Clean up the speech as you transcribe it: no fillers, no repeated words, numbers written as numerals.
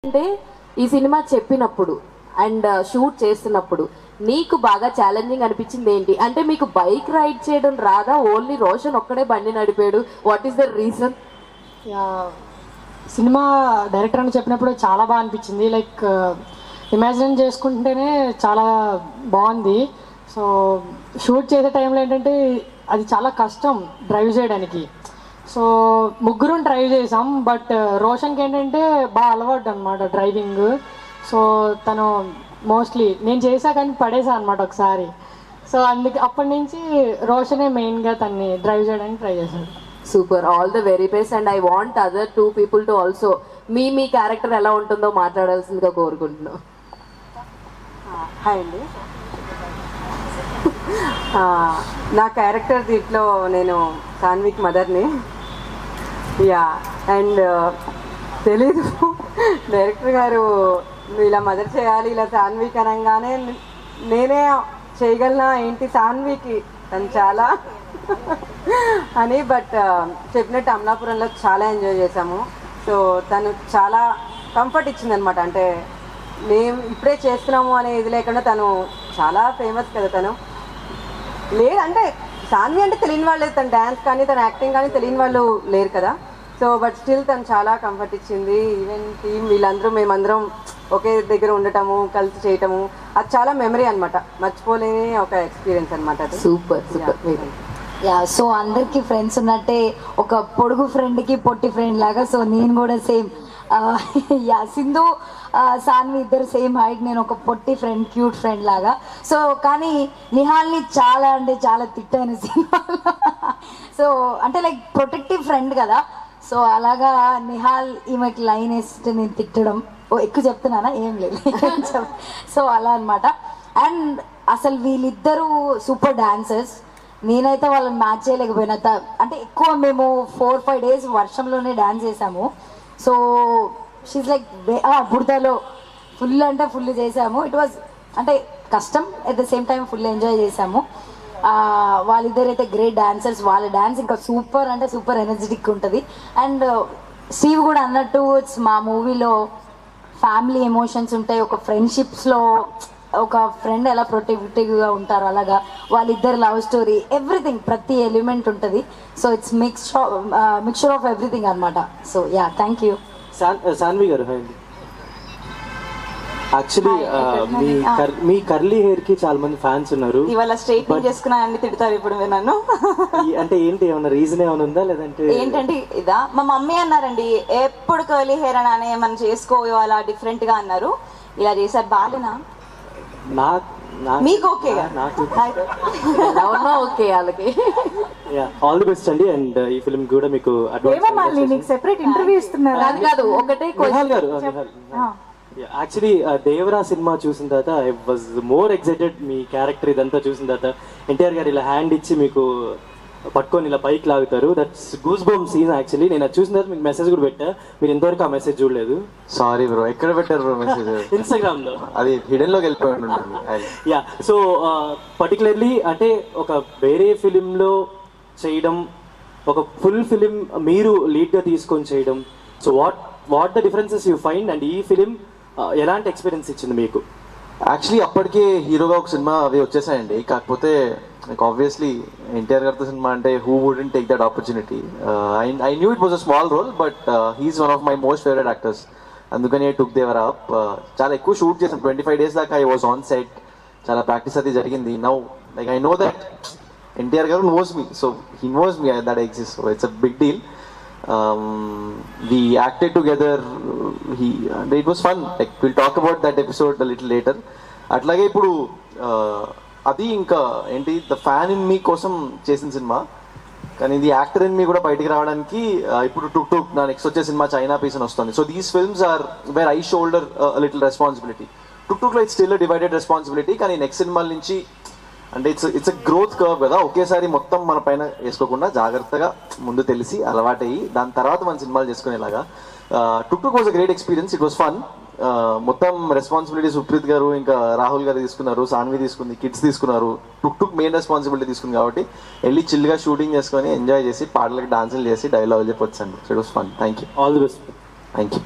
అంటే ఈ సినిమా చెప్పినప్పుడు అండ్ షూట్ చేస్తున్నప్పుడు నీకు బాగా ఛాలెంజింగ్ అనిపించింది ఏంటి? అంటే మీకు బైక్ రైడ్ చేయడం రాదా? ఓన్లీ రోషన్ ఒక్కడే బండి నడిపాడు. What is the reason? Cinema director అని చెప్పినప్పుడు చాలా బాగా అనిపించింది. లైక్ ఇమాజిన్ చేసుకుంటేనే చాలా బాగుంది. సో షూట్ చేసే టైంలో ఏంటంటే అది చాలా కష్టం డ్రైవ్ చేయడానికి. సో ముగ్గురం డ్రైవ్ చేసాం. బట్ రోషన్కి ఏంటంటే బాగా అలవాటు అనమాట డ్రైవింగ్. సో తను మోస్ట్లీ నేను చేసా కానీ పడేసా అనమాట ఒకసారి. సో అందుకే అప్పటి నుంచి రోషనే మెయిన్గా తన్ని డ్రైవ్ చేయడానికి ట్రై చేశాడు. Super, all the very best. And I want other 2 people to also me character ఎలా ఉంటుందో మాట్లాడాల్సిందిగా కోరుకుంటున్నాం. హాయ్ అండి. నా క్యారెక్టర్ దీంట్లో నేను సాన్విక్ మదర్ని. అండ్ తెలీదు డైరెక్టర్ గారు ఇలా మదర్ చేయాలి, ఇలా సాన్విక్ అనగానే నేనే చేయగలనా ఏంటి సాన్వికి తను చాలా అని. బట్ చెప్పినట్టు అమలాపురంలో చాలా ఎంజాయ్ చేసాము. సో తను చాలా కంఫర్ట్ ఇచ్చిందనమాట. అంటే మేము ఇప్పుడే చేస్తున్నాము అనే ఇది లేకుండా తను చాలా ఫేమస్ కదా. తను లేదు అంటే సాన్వి అంటే తెలియని వాళ్ళు లేదు, తన డ్యాన్స్ కానీ తన యాక్టింగ్ కానీ తెలియని వాళ్ళు లేరు కదా. సో బట్ స్టిల్ తను చాలా కంఫర్ట్ ఇచ్చింది. ఈవెన్ టీమ్ వీళ్ళందరూ మేమందరం ఒకే దగ్గర ఉండటము, కలిసి చేయటము, అది చాలా మెమరీ అనమాట, మర్చిపోలేని ఒక ఎక్స్పీరియన్స్ అనమాట. అది సూపర్ సూపర్. సో అందరికి ఫ్రెండ్స్ ఉన్నట్టే ఒక పొడుగు ఫ్రెండ్కి పొట్టి ఫ్రెండ్ లాగా. సో నేను కూడా సేమ్ సింధు సాన్వి ఇద్దరు సేమ్ హైట్. నేను ఒక పొట్టి ఫ్రెండ్, క్యూట్ ఫ్రెండ్ లాగా. సో కానీ నిహాల్ని చాలా అంటే చాలా తిట్టాను సినిమాలో. సో అంటే లైక్ ప్రొటెక్టివ్ ఫ్రెండ్ కదా. సో అలాగా నిహాల్ ఈమెకి లైన్ వేస్తే నేను తిట్టడం ఎక్కువ చెప్తున్నానా? ఏం లేదు. సో అలా అనమాట. అండ్ అసలు వీళ్ళిద్దరూ సూపర్ డాన్సర్స్. నేనైతే వాళ్ళని మ్యాచ్ చేయలేకపోయినా. అంటే ఎక్కువ మేము 4-5 days వర్షంలోనే డాన్స్ చేసాము. సో షీజ్ లైక్ బుడతలో ఫుల్ అంటే ఫుల్ చేసాము. ఇట్ వాజ్ అంటే కష్టం, at the same time full enjoy చేసాము. వాళ్ళిద్దరైతే గ్రేట్ డాన్సర్స్. వాళ్ళ డాన్స్ ఇంకా సూపర్ అంటే సూపర్ ఎనర్జెటిక్ ఉంటుంది. అండ్ స్టీవ్ కూడా అన్నట్టు మా మూవీలో ఫ్యామిలీ ఎమోషన్స్ ఉంటాయి. ఒక ఫ్రెండ్షిప్స్లో ఒక ఫ్రెండ్ ఎలా ప్రొటెక్టివ్గా ఉంటారు అలాగా వాళ్ళిద్దరు లవ్ స్టోరీ, ఎవ్రీథింగ్, ప్రతి ఎలిమెంట్ ఉంటుంది. So it's mixture of everything అనమాట. So yeah, thank you. Saanvi గారు యాక్చువల్లీ మీ కర్లీ హెయిర్ కి చాలా మంది ఫ్యాన్స్ ఉన్నారు. ఇవాళ స్ట్రైట్నింగ్ చేసుకున్నానని తిడతారు ఇప్పుడు మీరు నన్ను. అంటే ఏంటి, ఏమన్నా రీజన్ ఏమైనా ఉందా? లేదంటే ఏంటంటే ఇదా మా మమ్మీ అన్నారండి, ఎప్పుడు కర్లీ హెయిర్ అని ఏమన్నా చేసుకో అలా డిఫరెంట్ గా అన్నారు. ఇలా చేశారు. బాలేనా మీకు? ఓకే ఓకే వాళ్ళకి ఆల్ ది బెస్ట్ అండి. అండ్ ఈ ఫిల్మ్ కూడా మీకు సెపరేట్ ఇంటర్వ్యూ ఇస్తున్నారు కాదు ఒకటే గారు. యాక్చువల్లీ దేవరా సినిమా చూసిన తర్వాత I was more excited. Me character ఇదంతా చూసిన తర్వాత ఎన్టీఆర్ గారు ఇలా హ్యాండ్ ఇచ్చి మీకు పట్టుకొని ఇలా పైకి లాగుతారు. That's goose bump scene. Actually నేను అది చూసిన తర్వాత మీకు మెసేజ్ కూడా పెట్టా. మీరు ఇంతవరకు ఆ మెసేజ్ చూడలేదు. సారీ బ్రో, ఎక్కడ పెట్టారు బ్రో మెసేజ్? ఇన్స్టాగ్రామ్ లో. అది హిడెన్ లోకి వెళ్ళిపోయాడు. యా, సో పర్టికులర్లీ అంటే ఒక వేరే ఫిలింలో చేయడం, ఒక ఫుల్ ఫిలిం మీరు లీడ్గా తీసుకొని చేయడం, so what the differences you find? And ఈ ఫిలిం ఎలాంటి ఎక్స్పీరియన్స్ ఇచ్చింది మీకు? యాక్చువల్లీ అప్పటికే హీరోగా ఒక సినిమా అవి వచ్చేసాయండి. కాకపోతే లైక్ ఆబ్వియస్లీ ఎన్టీఆర్ గారితో సినిమా అంటే who wouldn't take that opportunity. I knew it was a small role, but he's one of my most favourite actors. అందుకని టుక్ దేవరా అప్. చాలా ఎక్కువ షూట్ చేసాం. 25 days దాకా ఐ వాజ్ ఆన్ సెట్. చాలా practice అది జరిగింది. Now like I know that NTR గారు knows me, so he knows me that exist. So it's a big deal. We acted together. It was fun. Like we'll talk about that episode a little later. అట్లాగే ఇప్పుడు అది ఇంకా ఏంటి, the fan in me కోసం చేసిన cinema, కానీ ఇది actor in me కూడా బయటికి రావడానికి ఇప్పుడు టుక్ నా నెక్స్ట్ వచ్చే సినిమా చైనా పీస్ అని వస్తుంది. So these films are where I shoulder little responsibility. Tuk లో ఇట్స్ స్టిల్ డివైడెడ్ రెస్పాన్సిబిలిటీ. కానీ నెక్స్ట్ సినిమాల నుంచి అంటే ఇట్స్ అ గ్రోత్ కర్వ్ కదా. ఒకేసారి మొత్తం మన పైన వేసుకోకుండా జాగ్రత్తగా ముందు తెలిసి అలవాటయ్యి దాని తర్వాత మన సినిమాలు చేసుకునేలాగా. Tuk was a great experience. It was fun. మొత్తం రెస్పాన్సిబిలిటీ సుప్రీత్ గారు ఇంకా రాహుల్ గారు తీసుకున్నారు, సాన్వి తీసుకుంది, కిడ్స్ తీసుకున్నారు. టుక్ మెయిన్ రెస్పాన్సిబిలిటీ తీసుకుంది కాబట్టి వెళ్ళి చిల్గా షూటింగ్ చేసుకొని ఎంజాయ్ చేసి పాటలకి డాన్సులు చేసి డైలాగులు చెప్పొచ్చండి. It was fun. Thank you. All the best. Thank you.